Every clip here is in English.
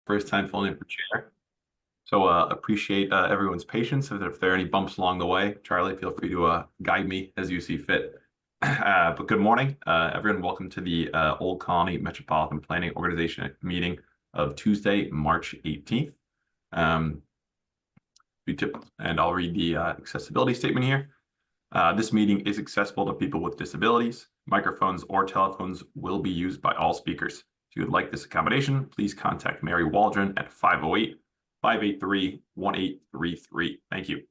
First time filling in for chair. So appreciate everyone's patience. If there are any bumps along the way, Charlie, feel free to guide me as you see fit. But good morning, everyone. Welcome to the Old Colony Metropolitan Planning Organization meeting of Tuesday, March 18th. And I'll read the accessibility statement here. This meeting is accessible to people with disabilities. Microphones or telephones will be used by all speakers. If you would like this accommodation, please contact Mary Waldron at 508-583-1833. Thank you.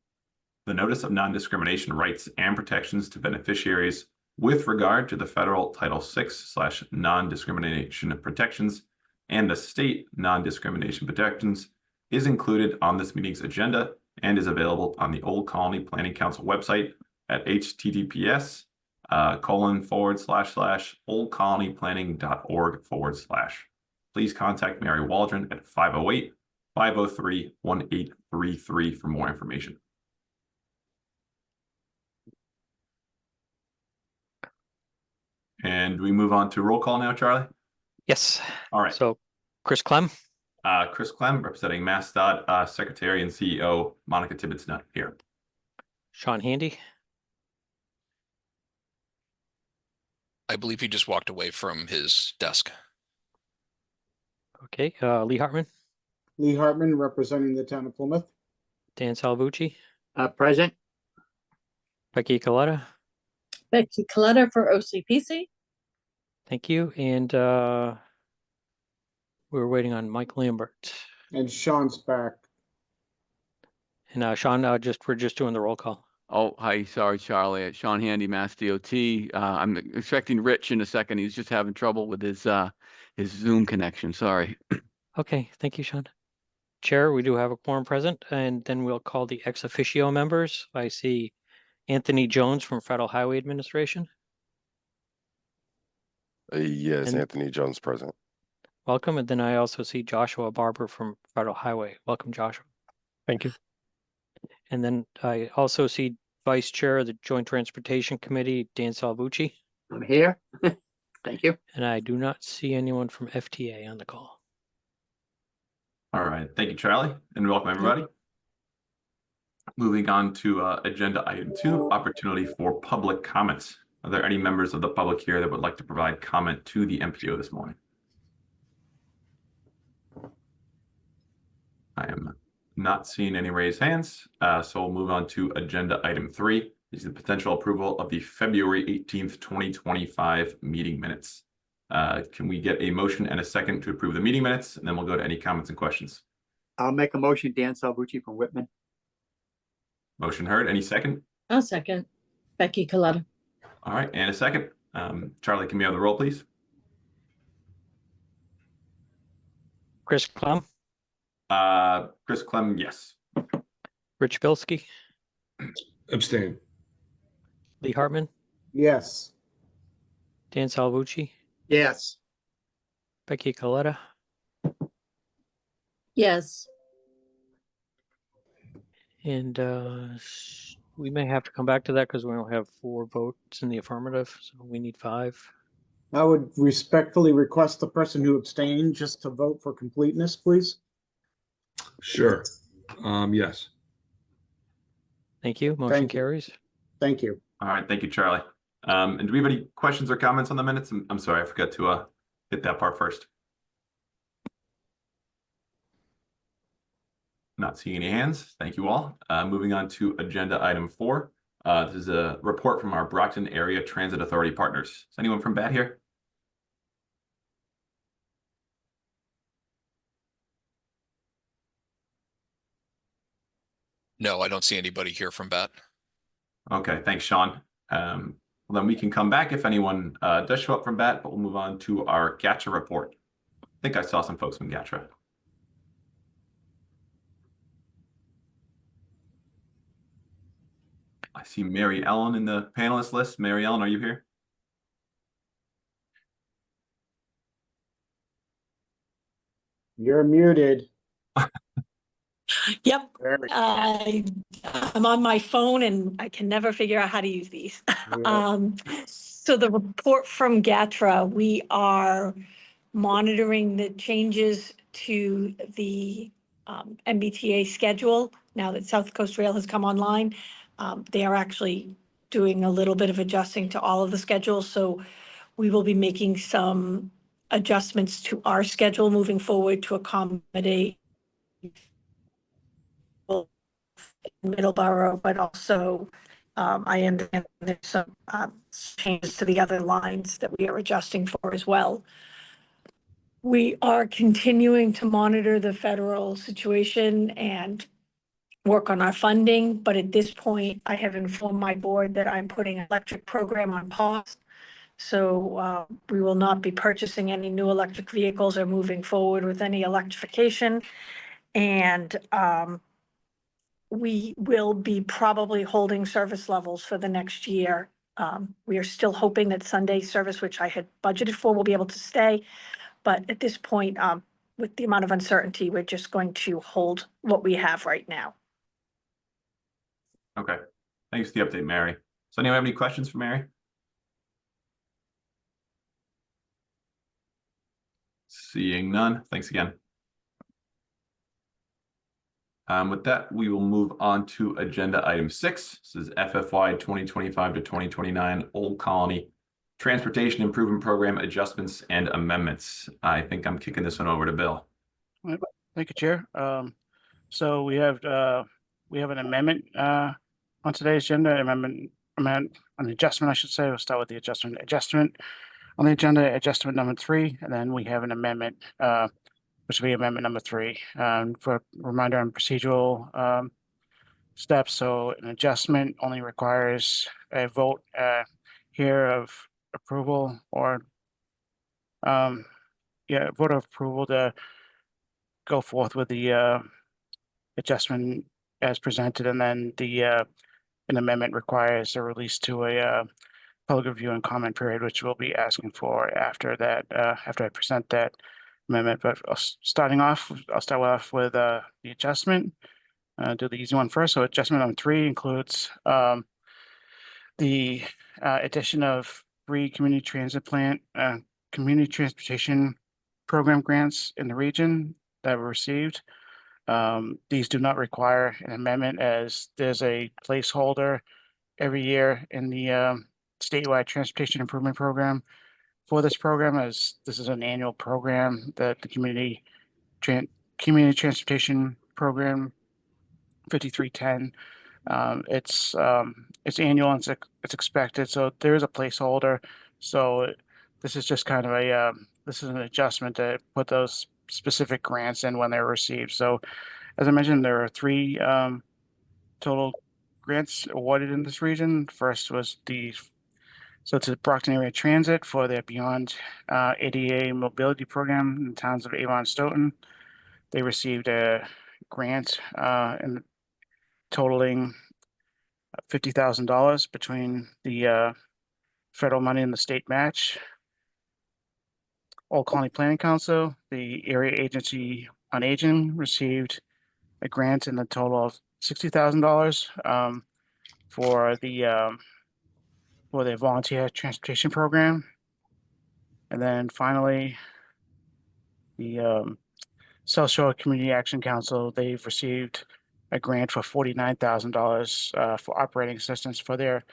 The Notice of Non-Discrimination Rights and Protections to Beneficiaries with regard to the federal Title VI/Non-Discrimination Protections and the state non-discrimination protections is included on this meeting's agenda and is available on the Old Colony Planning Council website at https://oldcolonyplanning.org/. Please contact Mary Waldron at 508-503-1833 for more information. And we move on to roll call now, Charlie? Yes. All right. So Chris Clem. Chris Clem, representing MassDOT, Secretary and CEO Monica Tibbetts not here. Sean Handy. I believe he just walked away from his desk. Okay. Lee Hartman. Lee Hartman, representing the town of Plymouth. Dan Salvucci. Present. Becky Coletta. Becky Coletta for OCPC. Thank you. And we're waiting on Mike Lambert. And Sean's back. And Sean, we're just doing the roll call. Oh, hi. Sorry, Charlie. Sean Handy, Mass DOT. I'm expecting Rich in a second. He's just having trouble with his Zoom connection. Sorry. Okay. Thank you, Sean. Chair, we do have a quorum present, and then we'll call the ex officio members. I see Anthony Jones from Federal Highway Administration. Yes, And Anthony Jones present. welcome. And then I also see Joshua Barber from Federal Highway. Welcome, Joshua. Thank you. And then I also see Vice Chair of the Joint Transportation Committee, Dan Salvucci. I'm here. Thank you. And I do not see anyone from FTA on the call. All right. Thank you, Charlie, and welcome everybody. Moving on to agenda item 2, opportunity for public comments. Are there any members of the public here that would like to provide comment to the MPO this morning? I am not seeing any raised hands, so we'll move on to agenda item 3. This is the potential approval of the February 18th, 2025 meeting minutes. Can we get a motion and a second to approve the meeting minutes, and then we'll go to any comments and questions. I'll make a motion. Dan Salvucci from Whitman. Motion heard. Any second? I'll second. Becky Coletta. All right, and a second. Charlie, can we have the roll, please? Chris Clem. Chris Clem, yes. Rich Bilski. Abstain. Lee Hartman. Yes. Dan Salvucci. Yes. Becky Coletta. Yes. And we may have to come back to that because we only have 4 votes in the affirmative, so we need 5. I would respectfully request the person who abstained just to vote for completeness, please. Sure. Yes. Thank you. Motion Thank you. carries. Thank you. All right, thank you, Charlie. And do we have any questions or comments on the minutes? I'm sorry, I forgot to hit that part first. Not seeing any hands. Thank you all. Moving on to agenda item 4. This is a report from our Brockton Area Transit Authority partners. Is anyone from BAT here? No, I don't see anybody here from BAT. Okay, thanks, Sean. Well, then we can come back if anyone does show up from BAT, but we'll move on to our GATRA report. I think I saw some folks from GATRA. I see Mary Ellen in the panelist list. Mary Ellen, are you here? You're muted. Yep. There we go. I'm on my phone and I can never figure out how to use these. So the report from GATRA, we are monitoring the changes to the MBTA schedule now that South Coast Rail has come online. They are actually doing a little bit of adjusting to all of the schedules, so we will be making some adjustments to our schedule moving forward to accommodate Middleborough, but also I understand there's some changes to the other lines that we are adjusting for as well. We are continuing to monitor the federal situation and work on our funding, but at this point, I have informed my board that I'm putting an electric program on pause. So we will not be purchasing any new electric vehicles or moving forward with any electrification. And we will be probably holding service levels for the next year. We are still hoping that Sunday service, which I had budgeted for, will be able to stay. But at this point, with the amount of uncertainty, we're just going to hold what we have right now. Okay. Thanks for the update, Mary. So anyone have any questions for Mary? Seeing none. Thanks again. With that, we will move on to agenda item 6. This is FFY 2025 to 2029 Old Colony Transportation Improvement Program adjustments and amendments. I think I'm kicking this one over to Bill. Thank you, Chair. So we have an amendment on today's agenda. An adjustment, I should say. We'll start with the adjustment. Adjustment on the agenda, adjustment number 3, and then we have an amendment, which will be amendment number 3. For a reminder on procedural steps, so an adjustment only requires a vote here of approval or vote of approval to go forth with the adjustment as presented, and then an amendment requires a release to a public review and comment period, which we'll be asking for after that, after I present that amendment. But I'll start off with the adjustment. Do the easy one first. So adjustment number 3 includes the addition of 3 community transportation program grants in the region that were received. These do not require an amendment, as there's a placeholder every year in the statewide transportation improvement program for this program, as this is an annual program that the community transportation program 5310. It's annual and it's expected, so there is a placeholder. So this is just kind of this is an adjustment to put those specific grants in when they're received. So as I mentioned, there are 3 total grants awarded in this region. First was it's the Brockton Area Transit for their Beyond ADA mobility program in the towns of Avon and Stoughton. They received a grant in totaling $50,000 between the federal money and the state match. Old Colony Planning Council, the Area Agency on Aging, received a grant in the total of $60,000 for their volunteer transportation program. And then finally, the South Shore Community Action Council, they've received a grant for $49,000 for operating assistance for their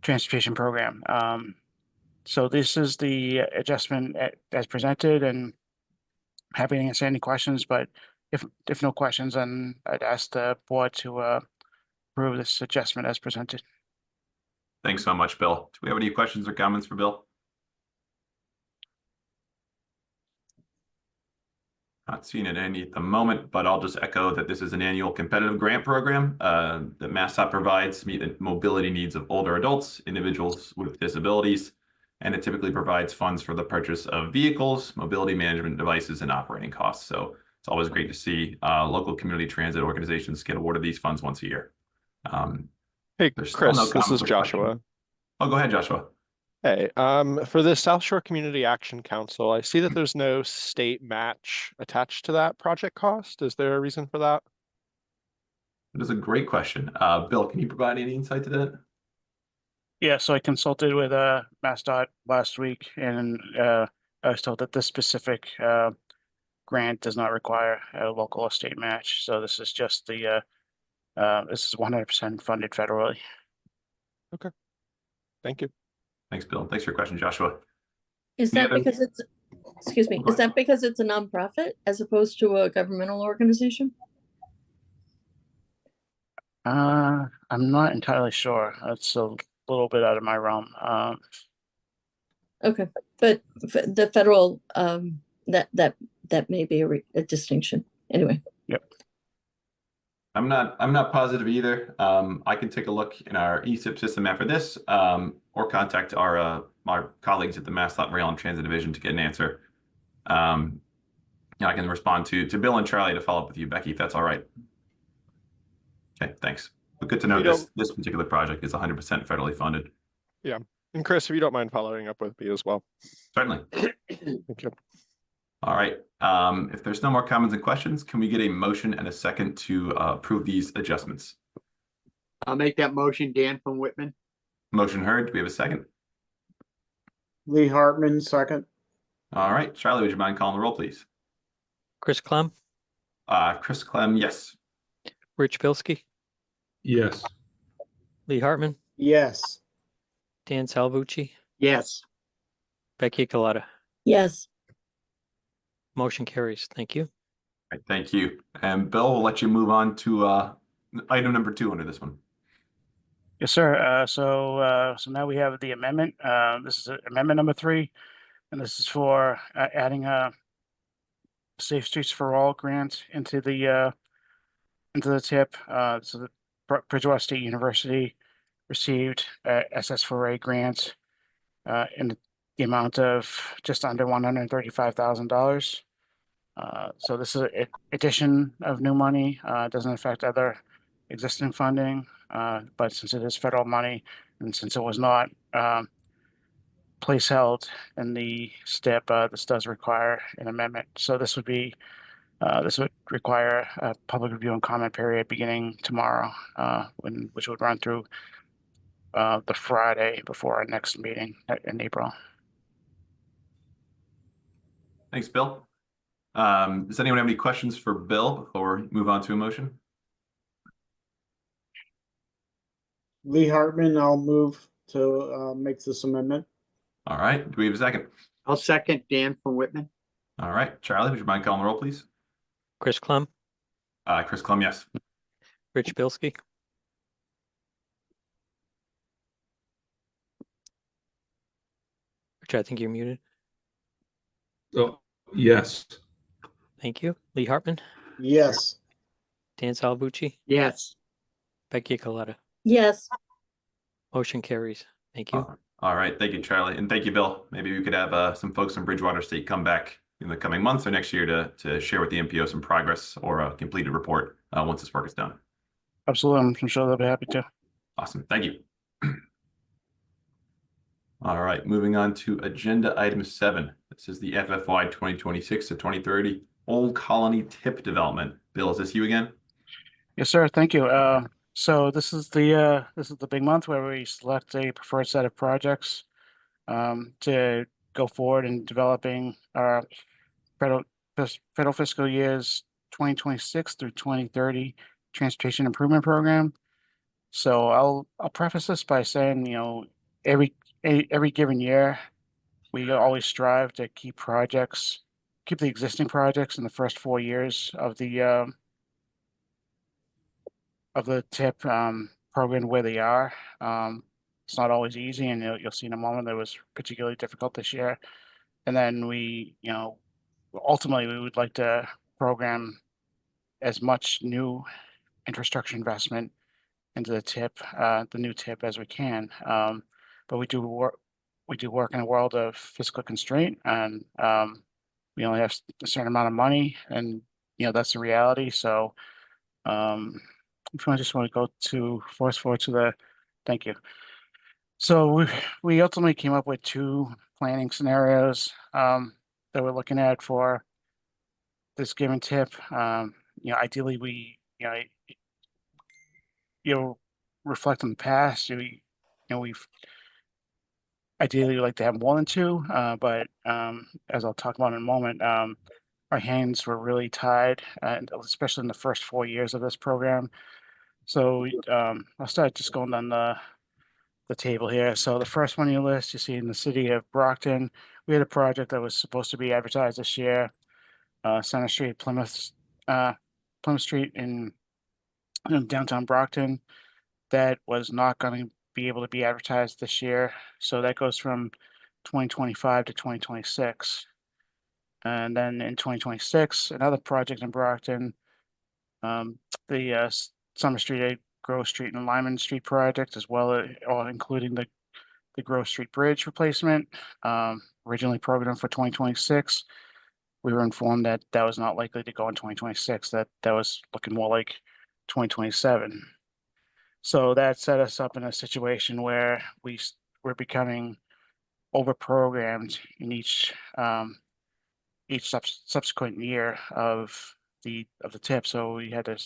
transportation program. So this is the adjustment as presented, and happy to answer any questions, but if no questions, then I'd ask the board to approve this adjustment as presented. Thanks so much, Bill. Do we have any questions or comments for Bill? Not seeing it any at the moment, but I'll just echo that this is an annual competitive grant program that MassDOT provides to meet the mobility needs of older adults, individuals with disabilities, and it typically provides funds for the purchase of vehicles, mobility management devices, and operating costs. So it's always great to see local community transit organizations get awarded these funds once a year. Hey, Chris, this is Joshua. Oh, go ahead, Joshua. Hey, for the South Shore Community Action Council, I see that there's no state match attached to that project cost. Is there a reason for that? That is a great question. Bill, can you provide any insight to that? Yeah, so I consulted with MassDOT last week, and I was told that this specific grant does not require a local or state match. So this is just the, this is 100% funded federally. Thank you. Thanks, Bill. Thanks for your question, Joshua. Is Any that other- because it's, excuse me, is that because it's a nonprofit as opposed to a governmental organization? I'm not entirely sure. That's a little bit out of my realm. Okay, but the federal, that may be a distinction. Anyway, I'm not positive either. I can take a look in our eSIP system after this, or contact our colleagues at the Mass Rail and Transit Division to get an answer. I can respond to Bill and Charlie to follow up with you, Becky, if that's all right. Okay, thanks. But good to know this particular project is 100% federally funded. Yeah. And Chris, if you don't mind following up with me as well. Certainly. Thank you. All right. If there's no more comments and questions, can we get a motion and a second to approve these adjustments? I'll make that motion, Dan from Whitman. Motion heard. Do we have a second? Lee Hartman, second. All right. Charlie, would you mind calling the roll, please? Chris Clem, Chris Clem, yes. Rich Bilski, Yes. Lee Hartman, Yes. Dan Salvucci, Yes. Becky Coletta. yes, Motion carries. Thank you. All right, thank you. And Bill, we'll let you move on to item number 2 under this one. Yes, sir. So now we have the amendment. This is amendment number 3, and this is for adding a Safe Streets for All grant into the TIP. So the Bridgewater State University received SS4A grant in the amount of just under $135,000. So this is an addition of new money. Doesn't affect other existing funding, but since it is federal money and since it was not place held in the STIP, this does require an amendment. So this would require a public review and comment period beginning tomorrow, which would run through the Friday before our next meeting in April. Thanks, Bill. Does anyone have any questions for Bill before we move on to a motion? Lee Hartman, I'll move to make this amendment. All right. Do we have a second? I'll second, Dan from Whitman. All right. Charlie, would you mind calling the roll, please? Chris Clem, Chris Clem, yes. Rich Bilski, Rich, I think you're muted. Oh, yes. Thank you. Lee Hartman, Yes. Dan Salvucci, Yes. Becky Coletta. yes, Motion carries. Thank you. All right. Thank you, Charlie. And thank you, Bill. Maybe we could have some folks from Bridgewater State come back in the coming months or next year to share with the MPO some progress or a completed report once this work is done. Absolutely. I'm sure they'll be happy to. Awesome. Thank you. All right. Moving on to agenda item 7. This is the FFY 2026 to 2030 Old Colony TIP development. Bill, is this you again? Yes, sir. Thank you. So this is the big month where we select a preferred set of projects to go forward in developing our federal fiscal years 2026 through 2030 transportation improvement program. So I'll preface this by saying, every given year, we always strive to keep the existing projects in the first 4 years of the TIP program where they are. It's not always easy, and you'll see in a moment that was particularly difficult this year. And then ultimately we would like to program as much new infrastructure investment into the new TIP as we can. But we do work in a world of fiscal constraint, and we only have a certain amount of money, and that's the reality. So if you just want to go to forward to the thank you. So we ultimately came up with 2 planning scenarios that we're looking at for this given TIP. Ideally we reflect on the past. We've ideally like to have more than 2, but as I'll talk about in a moment, our hands were really tied, and especially in the first 4 years of this program. So I'll start just going down the table here. So the first one on your list, you see in the city of Brockton, we had a project that was supposed to be advertised this year. Center Street, Plymouth Street in downtown Brockton. That was not going to be able to be advertised this year. So that goes from 2025 to 2026. And then in 2026, another project in Brockton, the Summer Street, Grove Street, and Lyman Street project, as well as or including the Grove Street Bridge replacement, originally programmed for 2026. We were informed that that was not likely to go in 2026, that was looking more like 2027. So that set us up in a situation where we're becoming over-programmed in each subsequent year of the tip. So we had to,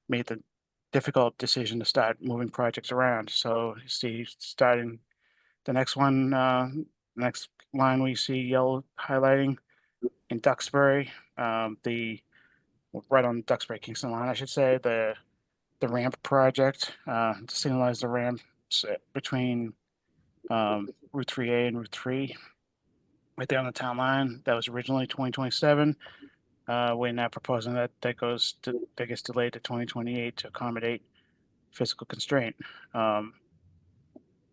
made the difficult decision to start moving projects around. So you see, starting the next one, next line, we see yellow highlighting in Duxbury, right on Duxbury Kingston line, I should say, the ramp project, to signalize the ramp between Route 3A and Route 3, right there on the town line. That was originally 2027. We're now proposing that gets delayed to 2028 to accommodate physical constraint.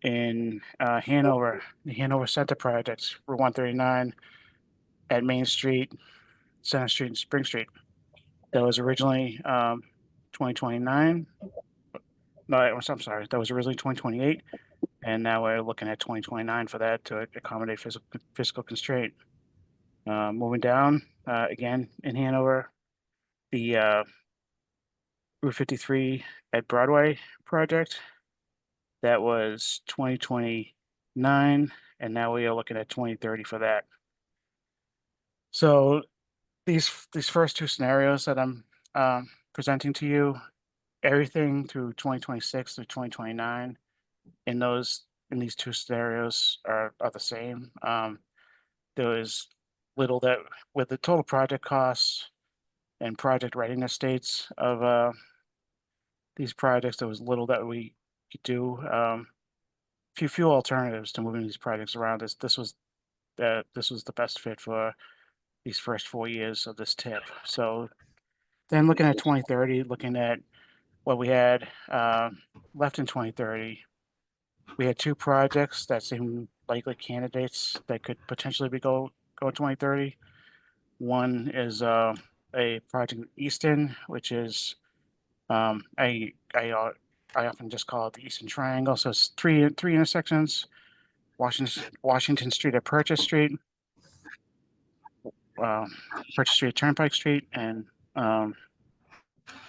In Hanover, the Hanover Center projects, Route 139 at Main Street, Center Street, and Spring Street. That was originally 2029. No, I'm sorry, that was originally 2028, and now we're looking at 2029 for that to accommodate physical constraint. Moving down, again in Hanover, the Route 53 at Broadway project, that was 2029, and now we are looking at 2030 for that. So these first two scenarios that I'm presenting to you, everything through 2026 through 2029 in these two scenarios are the same. There was little that with the total project costs and project readiness states of these projects, there was little that we could do. Few alternatives to moving these projects around. This was the best fit for these first 4 years of this tip. So then looking at 2030, looking at what we had left in 2030, we had two projects that seemed likely candidates that could potentially go 2030. One is a project in Easton, which is I often just call it the Eastern Triangle. So it's three intersections: Washington Street at Purchase Street, Purchase Street at Turnpike Street, and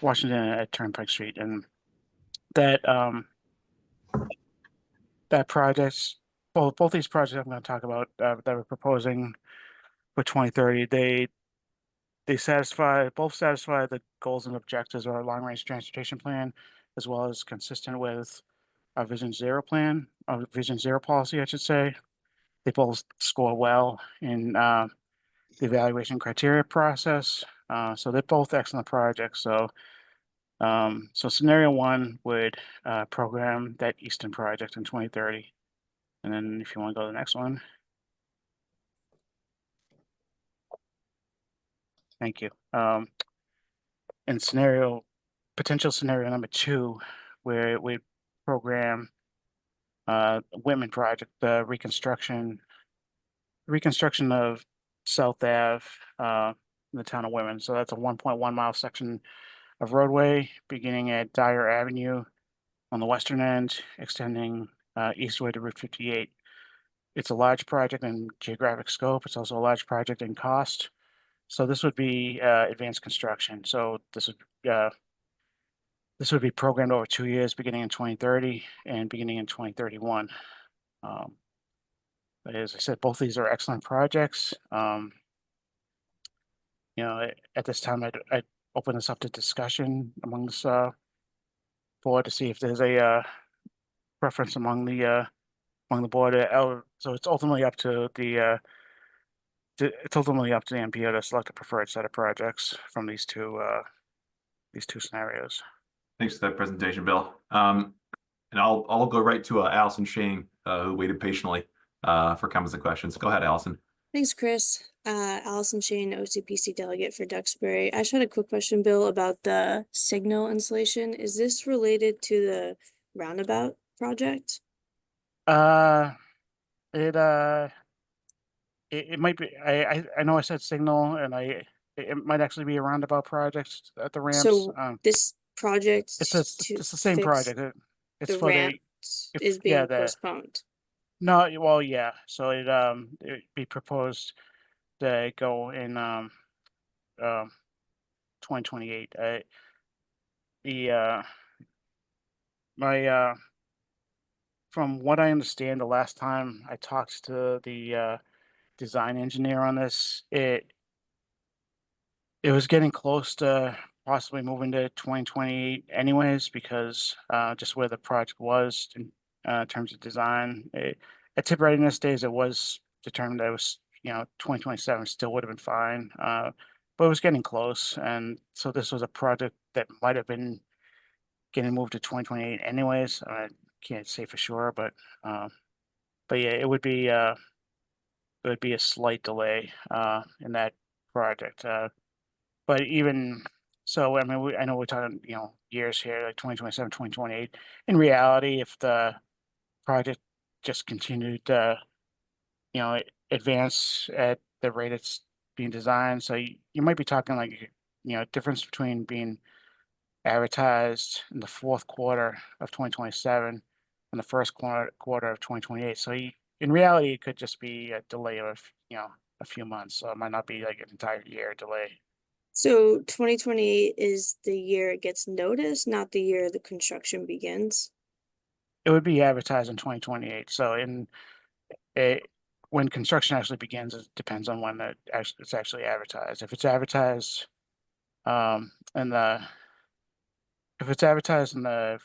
Washington at Turnpike Street. And that projects, both these projects I'm going to talk about that we're proposing for 2030, they both satisfy the goals and objectives of our long range transportation plan, as well as consistent with our Vision Zero plan, our Vision Zero policy, I should say. They both score well in the evaluation criteria process. So they're both excellent projects. So scenario one would program that Easton project in 2030. And then if you want to go to the next one. Thank you. And potential scenario number two, where we program Whitman project, the reconstruction of South Ave in the town of Whitman. So that's a 1.1 mile section of roadway beginning at Dyer Avenue on the western end, extending eastward to Route 58. It's a large project in geographic scope. It's also a large project in cost. So this would be advanced construction. So this would be programmed over 2 years, beginning in 2030 and beginning in 2031. But as I said, both these are excellent projects. At this time, I'd open this up to discussion among this board to see if there's a preference among the board. So it's ultimately up to the it's ultimately up to the MPO to select a preferred set of projects from these two scenarios. Thanks for that presentation, Bill. And I'll go right to Allison Shane, who waited patiently for comments and questions. Go ahead, Allison. Thanks, Chris. Allison Shane, OCPC delegate for Duxbury. I just had a quick question, Bill, about the signal installation. Is this related to the roundabout project? It might be. I know I said signal, and it might actually be a roundabout project at the ramps. So this project it's to the same fix project. It's the for ramp is being postponed. No, well, yeah. So it'd be proposed to go in 2028. My from what I understand, the last time I talked to the design engineer on this, it was getting close to possibly moving to 2028 anyways, because just where the project was in terms of design. At tip readiness days, it was determined that it was, 2027 still would have been fine, but it was getting close. And so this was a project that might have been getting moved to 2028 anyways. I can't say for sure, but yeah, it would be a slight delay in that project. But even so, I mean, I know we're talking, years here, like 2027, 2028. In reality, if the project just continued to, advance at the rate it's being designed, so you might be talking like, difference between being advertised in the fourth quarter of 2027 and the first quarter of 2028. So in reality, it could just be a delay of, a few months. So it might not be like an entire year delay. So 2028 is the year it gets noticed, not the year the construction begins? It would be advertised in 2028. So when construction actually begins, it depends on when it's actually advertised. If it's advertised if it's advertised in the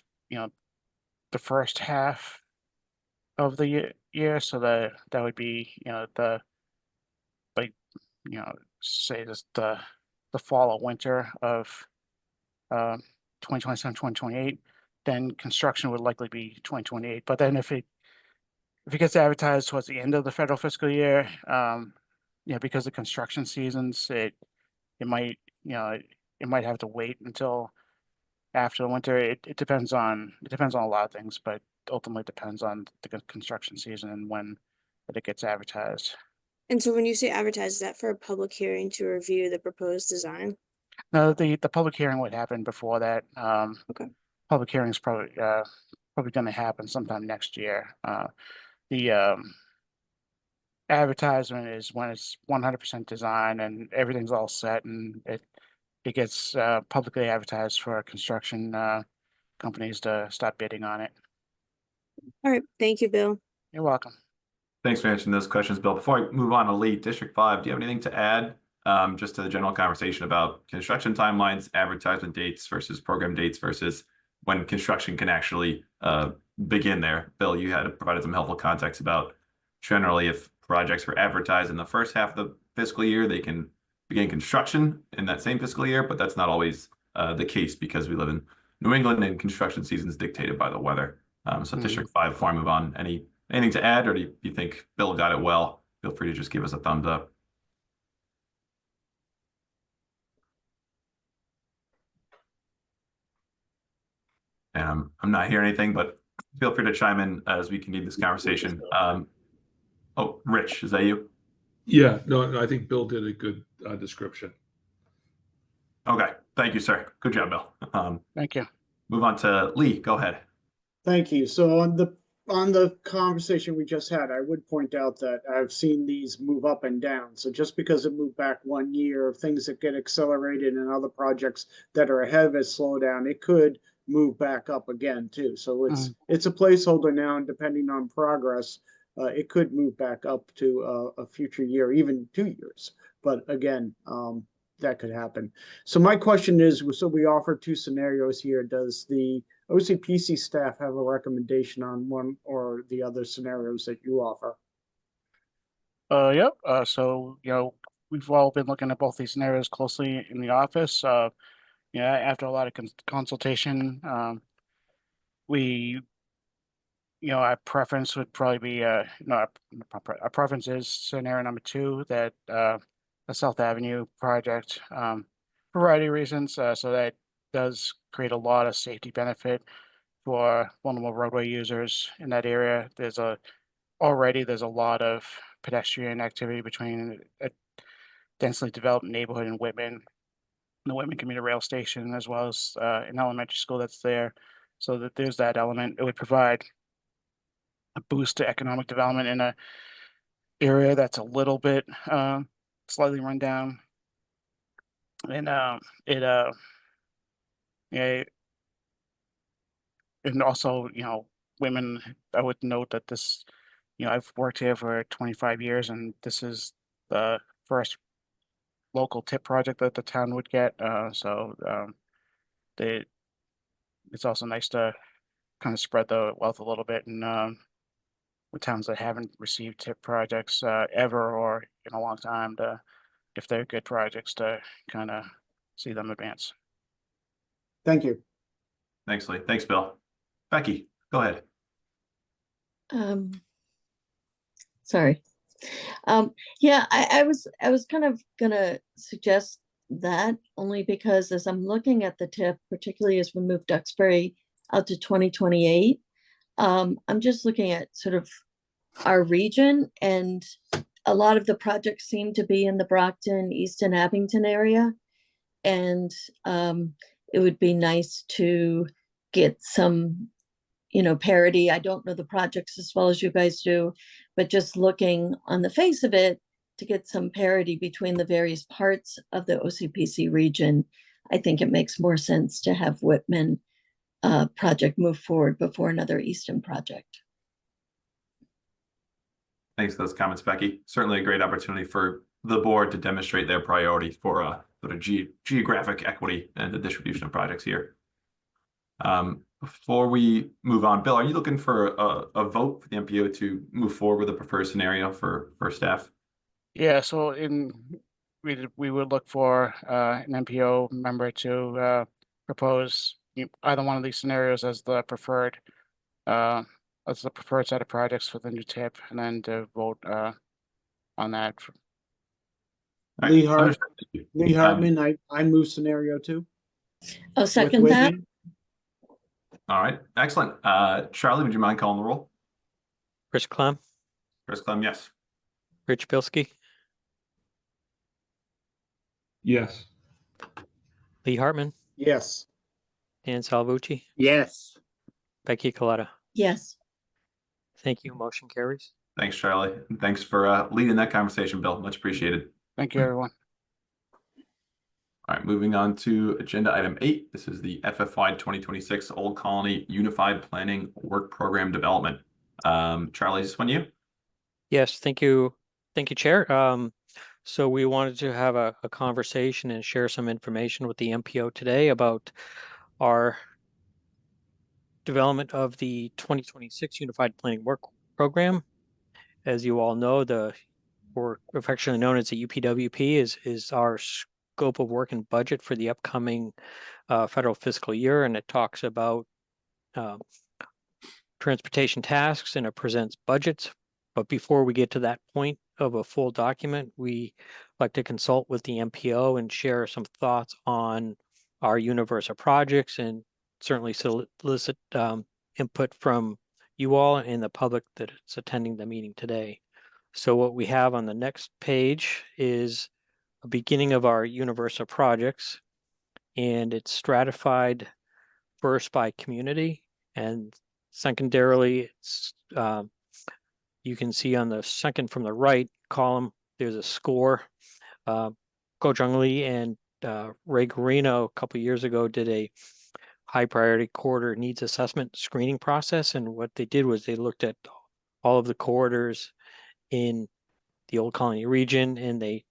the first half of the year, so that would be say this the fall or winter of 2027, 2028, then construction would likely be 2028. But then if it gets advertised towards the end of the federal fiscal year, because of construction seasons, it might it might have to wait until after the winter. It depends on a lot of things, but ultimately depends on the construction season and when it gets advertised. And so when you say advertise, is that for a public hearing to review the proposed design? No, the public hearing would happen before that. Okay. Public hearing is probably going to happen sometime next year. The advertisement is when it's 100% design and everything's all set, and it gets publicly advertised for construction companies to start bidding on it. All right. Thank you, Bill. You're welcome. Thanks for answering those questions, Bill. Before I move on to Lee, District 5, do you have anything to add just to the general conversation about construction timelines, advertisement dates versus program dates versus when construction can actually begin there? Bill, you had provided some helpful context about generally if projects were advertised in the first half of the fiscal year, they can begin construction in that same fiscal year, but that's not always the case because we live in New England and construction season is dictated by the weather. So District 5, before I move on, anything to add, or do you think Bill got it well? Feel free to just give us a thumbs up. I'm not hearing anything, but feel free to chime in as we continue this conversation. Oh, Rich, is that you? Yeah, no, I think Bill did a good description. Okay, thank you, sir. Good job, Bill. Thank you. Move on to Lee. Go ahead. Thank you. So on the conversation we just had, I would point out that I've seen these move up and down. So just because it moved back 1 year, things that get accelerated and other projects that are ahead of it slow down, it could move back up again too. So it's a placeholder now, and depending on progress, it could move back up to a future year, even 2 years. But again, that could happen. So my question is, so we offer two scenarios here. Does the OCPC staff have a recommendation on one or the other scenarios that you offer? Yep. So, we've all been looking at both these scenarios closely in the office. After a lot of consultation, we, our preference would probably be, no, our preference is scenario number 2, that the South Avenue project, for a variety of reasons. So that does create a lot of safety benefit for vulnerable roadway users in that area. Already there's a lot of pedestrian activity between a densely developed neighborhood in Whitman, the Whitman Commuter Rail Station, as well as an elementary school that's there. So that there's that element. It would provide a boost to economic development in a area that's a little bit slightly run down. And yeah, and also, women, I would note that this, I've worked here for 25 years, and this is the first local tip project that the town would get. They, it's also nice to kind of spread the wealth a little bit, and with towns that haven't received tip projects ever or in a long time, if they're good projects, to kind of see them advance. Thank you. Thanks, Lee. Thanks, Bill. Becky, go ahead. Sorry. Yeah, I was kind of gonna suggest that only because as I'm looking at the tip, particularly as we move Duxbury out to 2028, I'm just looking at sort of our region, and a lot of the projects seem to be in the Brockton, Easton, Abington area. And it would be nice to get some, parity. I don't know the projects as well as you guys do, but just looking on the face of it, to get some parity between the various parts of the OCPC region, I think it makes more sense to have Whitman project move forward before another Easton project. Thanks for those comments, Becky. Certainly a great opportunity for the board to demonstrate their priority for sort of geographic equity and the distribution of projects here. Before we move on, Bill, are you looking for a vote for the MPO to move forward with a preferred scenario for staff? Yeah, so we would look for an MPO member to propose either one of these scenarios as the preferred set of projects for the new tip, and then to vote on that. All Lee right, Hartman, I move scenario 2. I'll second that. Whitman. All right, excellent. Charlie, would you mind calling the roll? Chris Clem, Chris Clem, yes. Rich Bilski, Yes. Lee Hartman, Yes. Dan Salvucci, Yes. Becky Coletta. Yes. Thank you. Motion carries. Thanks, Charlie. And thanks for leading that conversation, Bill. Much appreciated. Thank you, everyone. All right, moving on to agenda item 8. This is the FFY 2026 Old Colony Unified Planning Work Program Development. Charlie, is this one you? Yes, thank you. Thank you, Chair. So we wanted to have a conversation and share some information with the MPO today about our development of the 2026 Unified Planning Work Program. As you all know, or affectionately known as the UPWP is our scope of work and budget for the upcoming federal fiscal year, and it talks about transportation tasks, and it presents budgets. But before we get to that point of a full document, we like to consult with the MPO and share some thoughts on our universe of projects, and certainly solicit input from you all and the public that's attending the meeting today. So what we have on the next page is a beginning of our universe of projects, and it's stratified first by community, and secondarily, it's you can see on the second from the right column, there's a score. Ko Jung Lee and Ray Garino a couple years ago did a high priority corridor needs assessment screening process, and what they did was they looked at all of the corridors in the Old Colony region, and they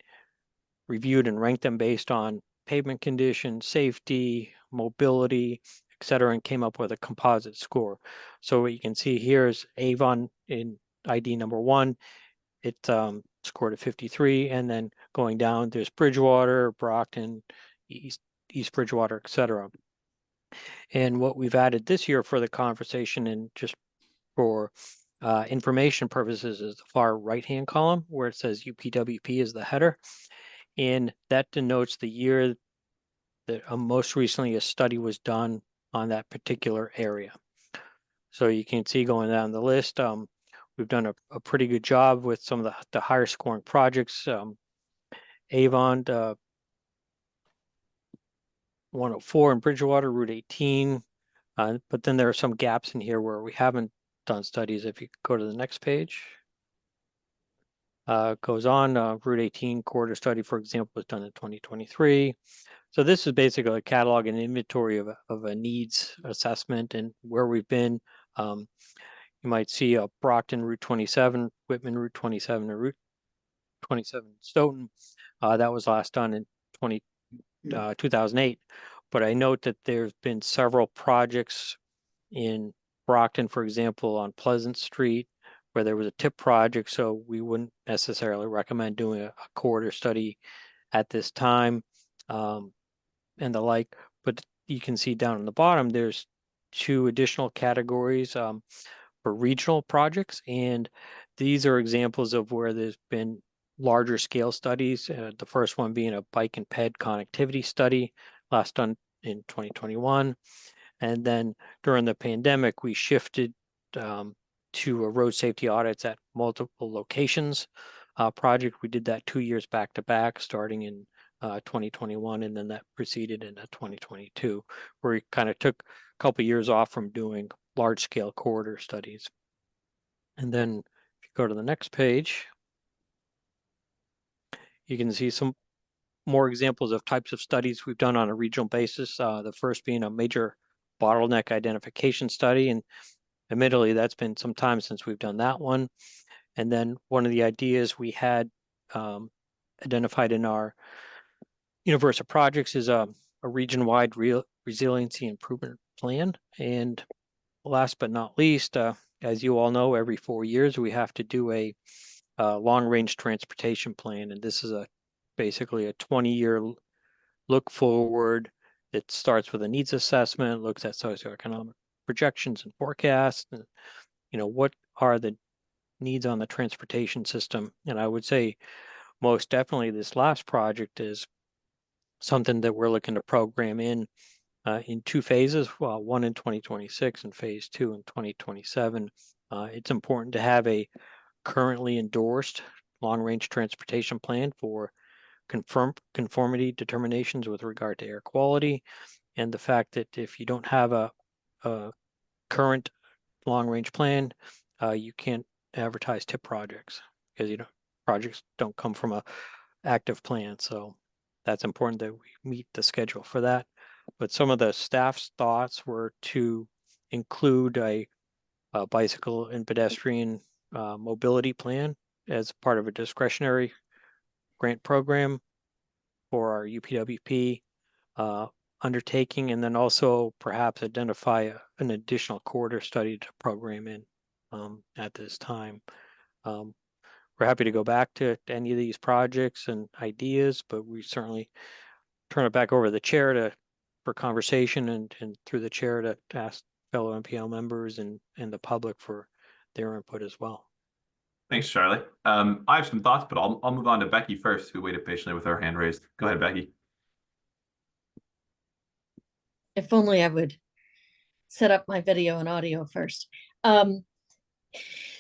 reviewed and ranked them based on pavement condition, safety, mobility, etc., and came up with a composite score. So what you can see here is Avon in ID number 1. It scored at 53, and then going down, there's Bridgewater, Brockton, East Bridgewater, etc. And what we've added this year for the conversation and just for information purposes is the far right-hand column where it says UPWP is the header. And that denotes the year that most recently a study was done on that particular area. So you can see going down the list, we've done a pretty good job with some of the higher scoring projects. Avon 104 in Bridgewater, Route 18. But then there are some gaps in here where we haven't done studies. If you go to the next page, goes on, Route 18 corridor study, for example, was done in 2023. So this is basically a catalog and inventory of a needs assessment and where we've been. You might see Brockton, Route 27, Whitman, Route 27, or Route 27, Stoughton. That was last done in 2008. But I note that there's been several projects in Brockton, for example, on Pleasant Street, where there was a TIP project. So we wouldn't necessarily recommend doing a corridor study at this time, and the like. But you can see down on the bottom, there's 2 additional categories for regional projects. And these are examples of where there's been larger scale studies. The first one being a bike and ped connectivity study, last done in 2021. And then during the pandemic, we shifted to a road safety audits at multiple locations project. We did that 2 years back to back, starting in 2021, and then that proceeded into 2022, where we kind of took a couple of years off from doing large scale corridor studies. And then if you go to the next page, you can see some more examples of types of studies we've done on a regional basis. The first being a major bottleneck identification study. And admittedly, that's been some time since we've done that one. And then one of the ideas we had identified in our universe of projects is a region-wide resiliency improvement plan. And last but not least, as you all know, every 4 years we have to do a long-range transportation plan. And this is basically a 20-year look forward that starts with a needs assessment, looks at socioeconomic projections and forecasts, and what are the needs on the transportation system. And I would say most definitely this last project is something that we're looking to program in 2 phases, one in 2026 and phase 2 in 2027. It's important to have a currently endorsed long-range transportation plan for conformity determinations with regard to air quality, and the fact that if you don't have a current long-range plan, you can't advertise TIP projects because projects don't come from a active plan. So that's important that we meet the schedule for that. But some of the staff's thoughts were to include a bicycle and pedestrian mobility plan as part of a discretionary grant program for our UPWP undertaking, and then also perhaps identify an additional corridor study to program in at this time. We're happy to go back to any of these projects and ideas, but we certainly turn it back over to the chair for conversation and through the chair to ask fellow MPO members and the public for their input as well. Thanks, Charlie. I have some thoughts, but I'll move on to Becky first, who waited patiently with her hand raised. Go ahead, Becky. If only I would set up my video and audio first.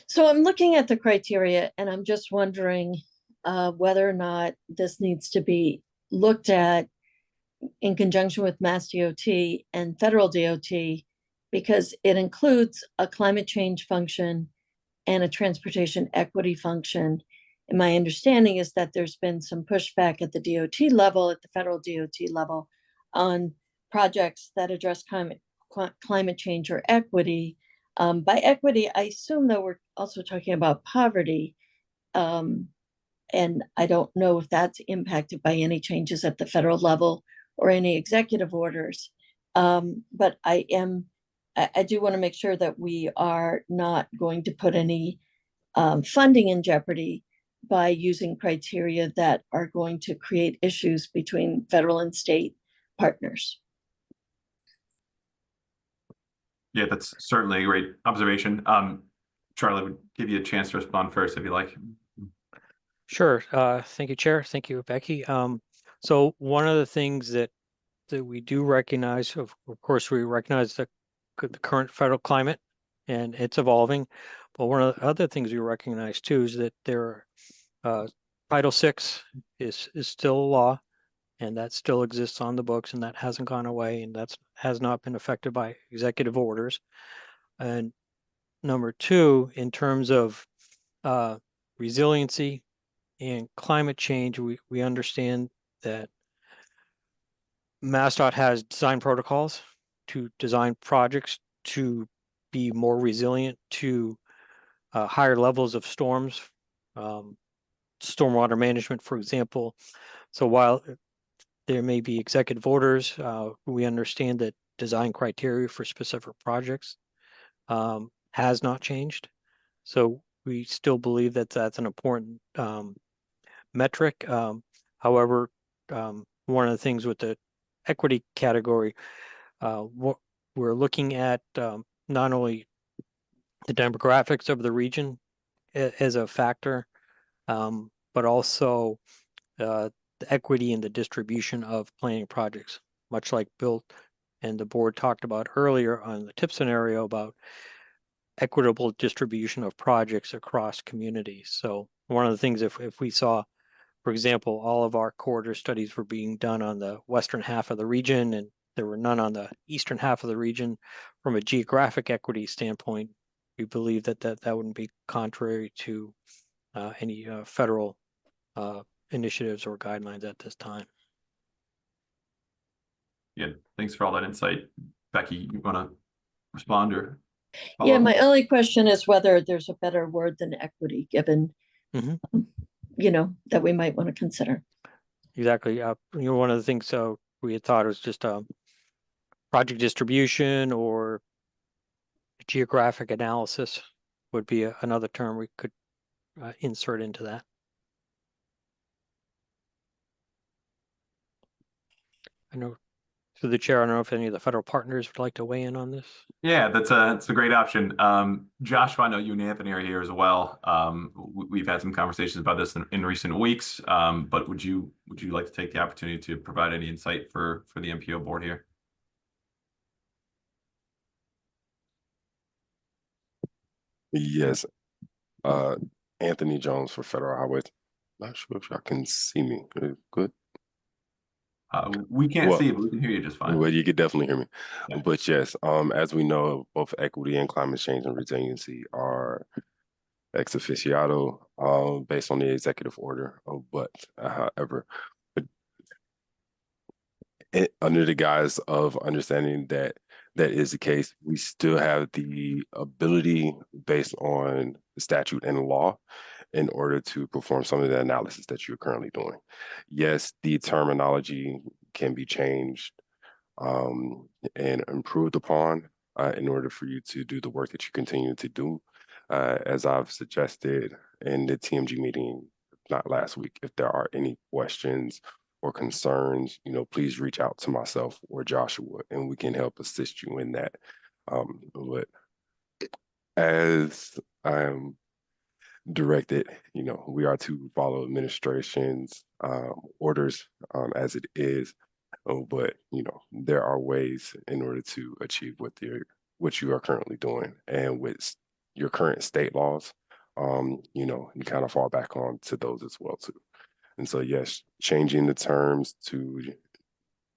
So I'm looking at the criteria and I'm just wondering whether or not this needs to be looked at in conjunction with Mass DOT and federal DOT, because it includes a climate change function and a transportation equity function. And my understanding is that there's been some pushback at the DOT level, at the federal DOT level, on projects that address climate change or equity. By equity, I assume that we're also talking about poverty. And I don't know if that's impacted by any changes at the federal level or any executive orders. But I do want to make sure that we are not going to put any funding in jeopardy by using criteria that are going to create issues between federal and state partners. Yeah, that's certainly a great observation. Charlie, would give you a chance to respond first if you like. Sure. Thank you, Chair. Thank you, Becky. So one of the things that we do recognize, of course, we recognize the current federal climate and it's evolving. But one of the other things we recognize too is that Title VI is still a law, and that still exists on the books, and that hasn't gone away, and that has not been affected by executive orders. And number two, in terms of resiliency and climate change, we understand that MassDOT has design protocols to design projects to be more resilient to higher levels of storms, stormwater management, for example. So while there may be executive orders, we understand that design criteria for specific projects has not changed. So we still believe that that's an important metric. However, one of the things with the equity category, what we're looking at not only the demographics of the region as a factor, but also the equity in the distribution of planning projects, much like Bill and the board talked about earlier on the tip scenario about equitable distribution of projects across communities. So one of the things, if we saw, for example, all of our corridor studies were being done on the western half of the region and there were none on the eastern half of the region, from a geographic equity standpoint, we believe that wouldn't be contrary to any federal initiatives or guidelines at this time. Yeah, thanks for all that insight. Becky, you want to respond or? Yeah, my only question is whether there's a better word than equity, given, that we might want to consider. Exactly. One of the things we had thought was just project distribution or geographic analysis would be another term we could insert into that. I know through the chair, I don't know if any of the federal partners would like to weigh in on this. Yeah, that's a great option. Joshua, I know you and Anthony are here as well. We've had some conversations about this in recent weeks, but would you like to take the opportunity to provide any insight for the MPO board here? Yes. Anthony Jones for Federal Highways. Not sure if y'all can see me. Good. We can't see you, but we can hear you just fine. Well, you can definitely hear me. Yeah. But yes, as we know, both equity and climate change and resiliency are ex officiato based on the executive order. But however, under the guise of understanding that is the case, we still have the ability based on the statute and law in order to perform some of the analysis that you're currently doing. Yes, the terminology can be changed and improved upon in order for you to do the work that you continue to do. As I've suggested in the TMG meeting, not last week, if there are any questions or concerns, please reach out to myself or Joshua, and we can help assist you in that. But as I'm directed, we are to follow administration's orders as it is. But there are ways in order to achieve what you are currently doing, and with your current state laws, you kind of fall back on to those as well too. And so, yes, changing the terms to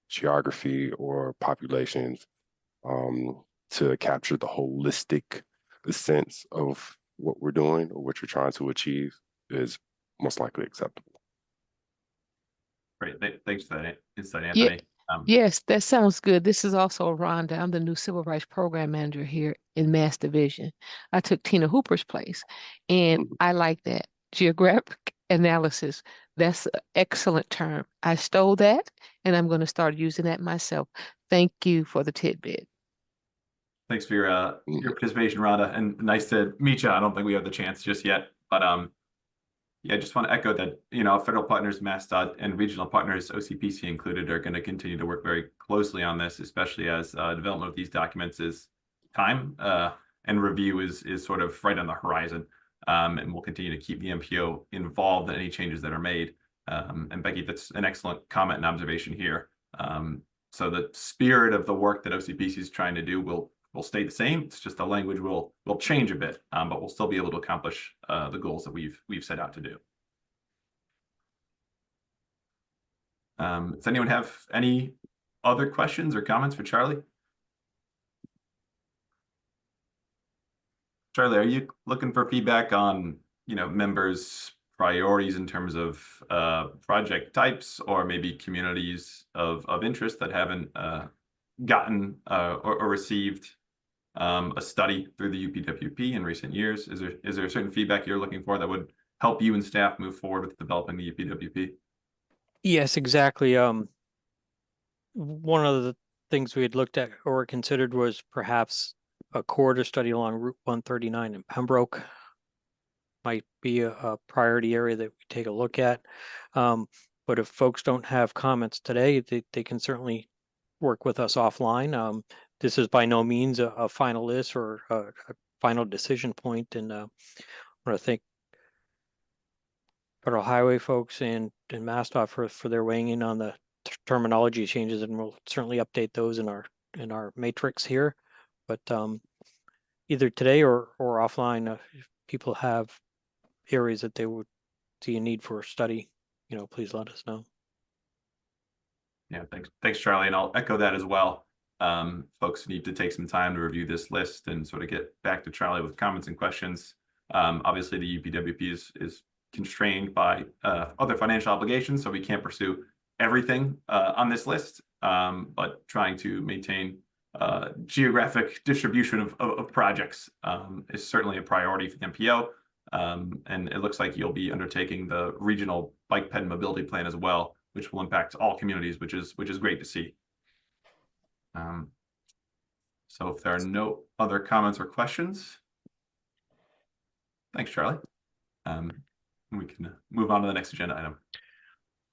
geography or populations to capture the holistic sense of what we're doing or what you're trying to achieve is most likely acceptable. Great. Thanks for that insight, Anthony. Yes, that sounds good. This is also Rhonda. I'm the new Civil Rights Program Manager here in Mass Division. I took Tina Hooper's place, and I like that. Geographic analysis. That's an excellent term. I stole that, and I'm going to start using that myself. Thank you for the tidbit. Thanks for your participation, Rhonda, and nice to meet you. I don't think we have the chance just yet, but Yeah, I just want to echo that, federal partners, MassDOT, and regional partners, OCPC included, are going to continue to work very closely on this, especially as development of these documents is time and review is sort of right on the horizon. And we'll continue to keep the MPO involved in any changes that are made. And Becky, that's an excellent comment and observation here. So the spirit of the work that OCPC is trying to do will stay the same. It's just the language will change a bit, but we'll still be able to accomplish the goals that we've set out to do. Does anyone have any other questions or comments for Charlie? Charlie, are you looking for feedback on members' priorities in terms of project types, or maybe communities of interest that haven't gotten or received a study through the UPWP in recent years? Is there certain feedback you're looking for that would help you and staff move forward with developing the UPWP? Yes, exactly. One of the things we had looked at or considered was perhaps a corridor study along Route 139 in Pembroke. Might be a priority area that we take a look at. But if folks don't have comments today, they can certainly work with us offline. This is by no means a final list or a final decision point. And I want to thank Federal Highway folks and MassDOT for their weighing in on the terminology changes, and we'll certainly update those in our matrix here. But either today or offline, if people have areas that they would see a need for a study, please let us know. Yeah, thanks, Charlie, and I'll echo that as well. Folks need to take some time to review this list and sort of get back to Charlie with comments and questions. Obviously, the UPWP is constrained by other financial obligations, so we can't pursue everything on this list, but trying to maintain geographic distribution of projects is certainly a priority for the MPO. And it looks like you'll be undertaking the regional bike ped mobility plan as well, which will impact all communities, which is great to see. So if there are no other comments or questions, thanks, Charlie. We can move on to the next agenda item.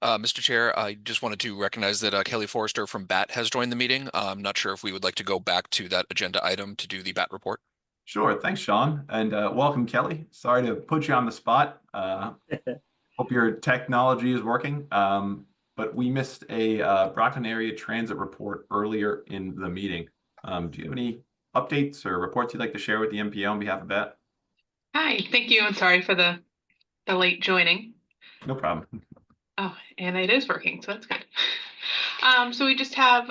Mr. Chair, I just wanted to recognize that Kelly Forrester from BAT has joined the meeting. I'm not sure if we would like to go back to that agenda item to do the BAT report. Sure. Thanks, Sean. And welcome, Kelly. Sorry to put you on the spot. Hope your technology is working. But we missed a Brockton area transit report earlier in the meeting. Do you have any updates or reports you'd like to share with the MPO on behalf of BAT? Hi, thank you, and sorry for the late joining. No problem. Oh, and it is working, so that's good. So we just have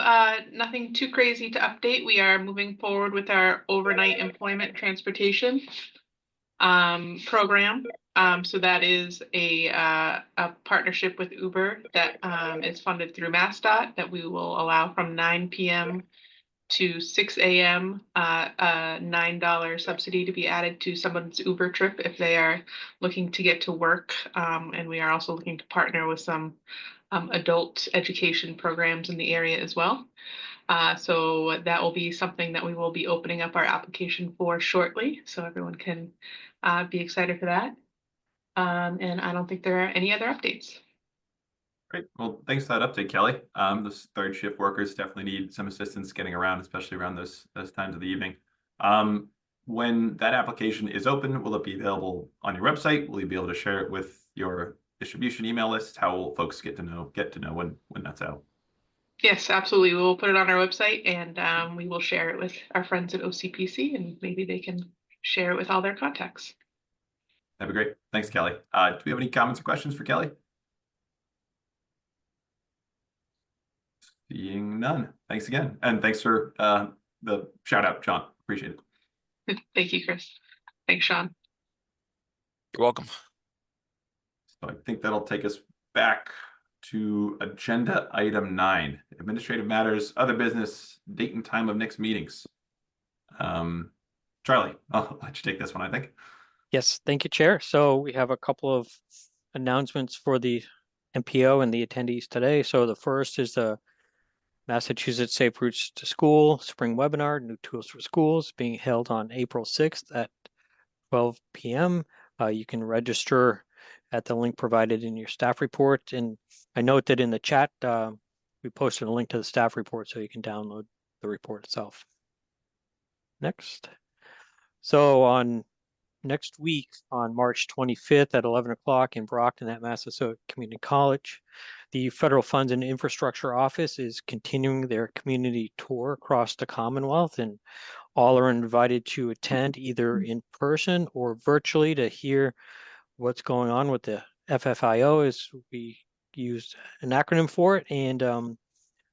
nothing too crazy to update. We are moving forward with our overnight employment transportation program. So that is a partnership with Uber that is funded through MassDOT that we will allow from 9 p.m. to 6 a.m. A $9 subsidy to be added to someone's Uber trip if they are looking to get to work. And we are also looking to partner with some adult education programs in the area as well. So that will be something that we will be opening up our application for shortly. So everyone can be excited for that. And I don't think there are any other updates. Great. Well, thanks for that update, Kelly. Those third shift workers definitely need some assistance getting around, especially around those times of the evening. When that application is open, will it be available on your website? Will you be able to share it with your distribution email list? How will folks get to know when that's out? Yes, absolutely. We will put it on our website, and we will share it with our friends at OCPC, and maybe they can share it with all their contacts. That'd be great. Thanks, Kelly. Do we have any comments or questions for Kelly? Seeing none. Thanks again. And thanks for the shout out, John. Appreciate it. Thank you, Chris. Thanks, Sean. You're welcome. So I think that'll take us back to agenda item 9, administrative matters, other business, date and time of next meetings. Charlie, I'll let you take this one, I think. Yes, thank you, Chair. So we have a couple of announcements for the MPO and the attendees today. So the first is the Massachusetts Safe Routes to School Spring Webinar, New Tools for Schools, being held on April 6th at 12 p.m. You can register at the link provided in your staff report. And I note that in the chat, we posted a link to the staff report so you can download the report itself. Next. So on next week, on March 25th at 11 o'clock in Brockton at Massasoit Community College, the Federal Funds and Infrastructure Office is continuing their community tour across the Commonwealth, and all are invited to attend either in person or virtually to hear what's going on with the FFIO, as we used an acronym for it, and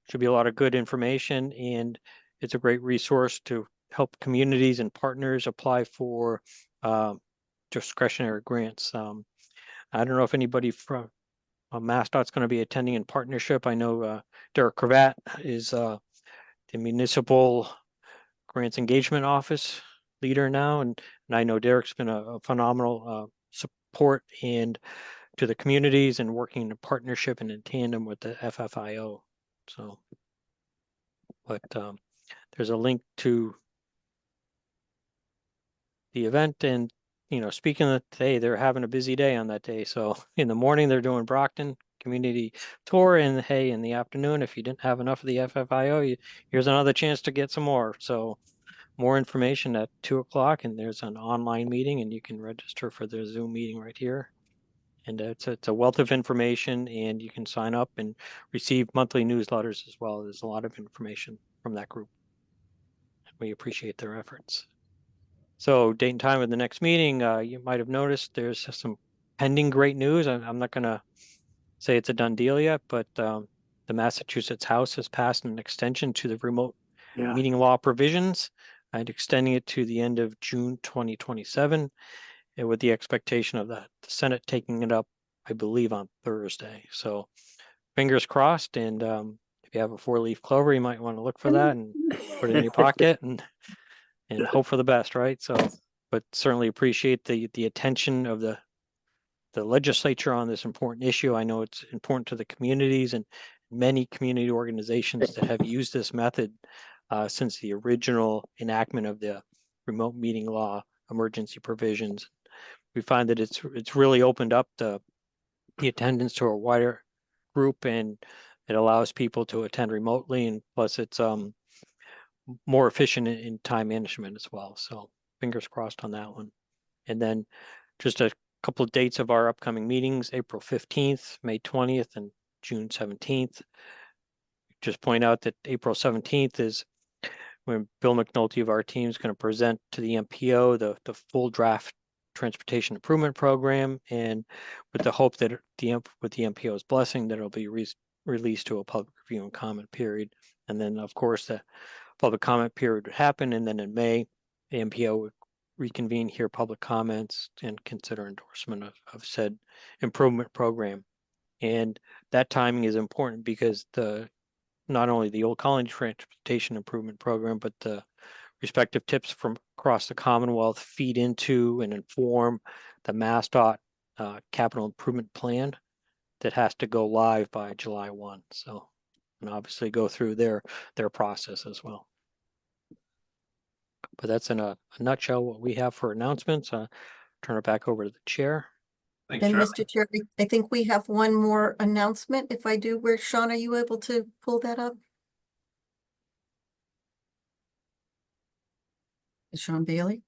should be a lot of good information, and it's a great resource to help communities and partners apply for discretionary grants. I don't know if anybody from MassDOT's going to be attending in partnership. I know Derek Cravat is the Municipal Grants Engagement Office leader now, and I know Derek's been a phenomenal support and to the communities and working in partnership and in tandem with the FFIO. So, but there's a link to the event, and speaking of today, they're having a busy day on that day. So in the morning they're doing Brockton community tour, and hey, in the afternoon, if you didn't have enough of the FFIO, here's another chance to get some more. So more information at 2 o'clock, and there's an online meeting, and you can register for the Zoom meeting right here. And it's a wealth of information, and you can sign up and receive monthly newsletters as well. There's a lot of information from that group. We appreciate their efforts. So date and time of the next meeting, you might have noticed there's some pending great news. I'm not going to say it's a done deal yet, but the Massachusetts House has passed an extension to the remote meeting law provisions and extending it to the end of June 2027, and with the expectation of the Senate taking it up, I believe, on Thursday. So fingers crossed, and if you have a 4-leaf clover, you might want to look for that and put it in your pocket and hope for the best, right? So, but certainly appreciate the attention of the legislature on this important issue. I know it's important to the communities and many community organizations that have used this method since the original enactment of the remote meeting law emergency provisions. We find that it's really opened up the attendance to a wider group, and it allows people to attend remotely, and plus it's more efficient in time management as well. So fingers crossed on that one. And then just a couple of dates of our upcoming meetings: April 15th, May 20th, and June 17th. Just point out that April 17th is when Bill McNulty of our team is going to present to the MPO the full draft transportation improvement program, and with the hope that with the MPO's blessing that it'll be released to a public review and comment period. And then of course the public comment period would happen, and then in May the MPO would reconvene, hear public comments, and consider endorsement of said improvement program. And that timing is important because not only the Old Colony Transportation Improvement Program, but the respective tips from across the Commonwealth feed into and inform the MassDOT capital improvement plan that has to go live by July 1. So, and obviously go through their process as well. But that's in a nutshell what we have for announcements. Turn it back over to the chair. Thanks, And Charlie. Mr. Chair, I think we have one more announcement. If I do, where Sean, are you able to pull that up? Is Sean Bailey?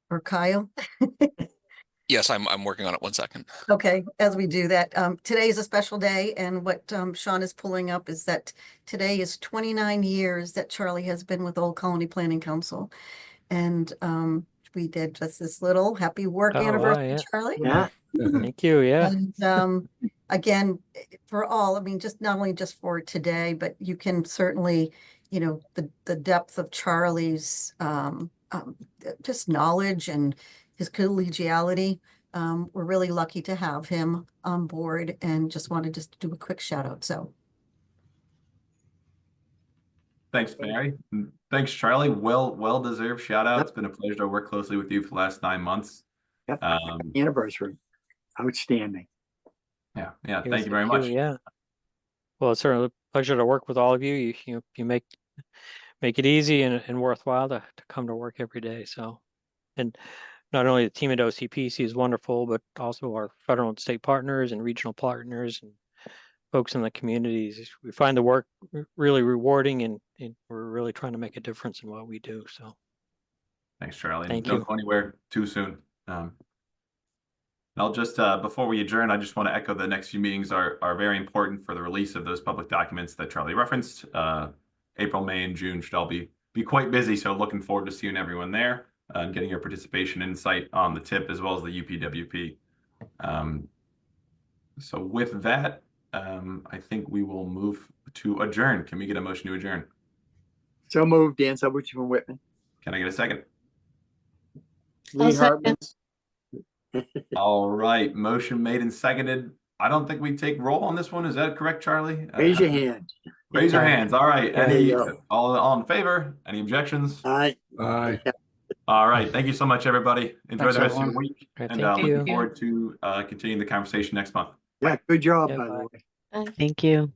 Or Kyle? Yes, I'm working on it. 1 second. Okay, as we do that, today is a special day, and what Sean is pulling up is that today is 29 years that Charlie has been with Old Colony Planning Council. And we did just this little happy work anniversary, yeah. Charlie. Yeah. Thank you. Yeah. And again, for all, I mean, just not only just for today, but you can certainly, the depth of Charlie's just knowledge and his collegiality. We're really lucky to have him on board, and just wanted to do a quick shout out. So Thanks, Mary. Thanks, Charlie. Well deserved shout out. It's been a pleasure to work closely with you for the last 9 months. Yep. Anniversary. Outstanding. Yeah. Thank you very much. Yeah. Well, it's certainly a pleasure to work with all of you. You make it easy and worthwhile to come to work every day. So, and not only the team at OCPC is wonderful, but also our federal and state partners and regional partners and folks in the communities. We find the work really rewarding, and we're really trying to make a difference in what we do. So Thanks, Charlie. Thank Don't you. go anywhere too soon. I'll just, before we adjourn, I just want to echo the next few meetings are very important for the release of those public documents that Charlie referenced. April, May, and June should all be quite busy. So looking forward to seeing everyone there and getting your participation insight on the TIP as well as the UPWP. So with that, I think we will move to adjourn. Can we get a motion to adjourn? So moved, Dan Subbridge from Whitman. Can I get a second? Lee Hartman. All right, motion made and seconded. I don't think we take roll on this one. Is that correct, Charlie? Raise your hand. Raise your hands. All right. There you go. All in favor? Any objections? Aye. Aye. All right. Thank you so much, everybody. Enjoy Thanks, the rest of your everyone. week. All right, And thank looking you. forward to continuing the conversation next month. Yeah, good job, Yeah, by the bye. way. Thank you.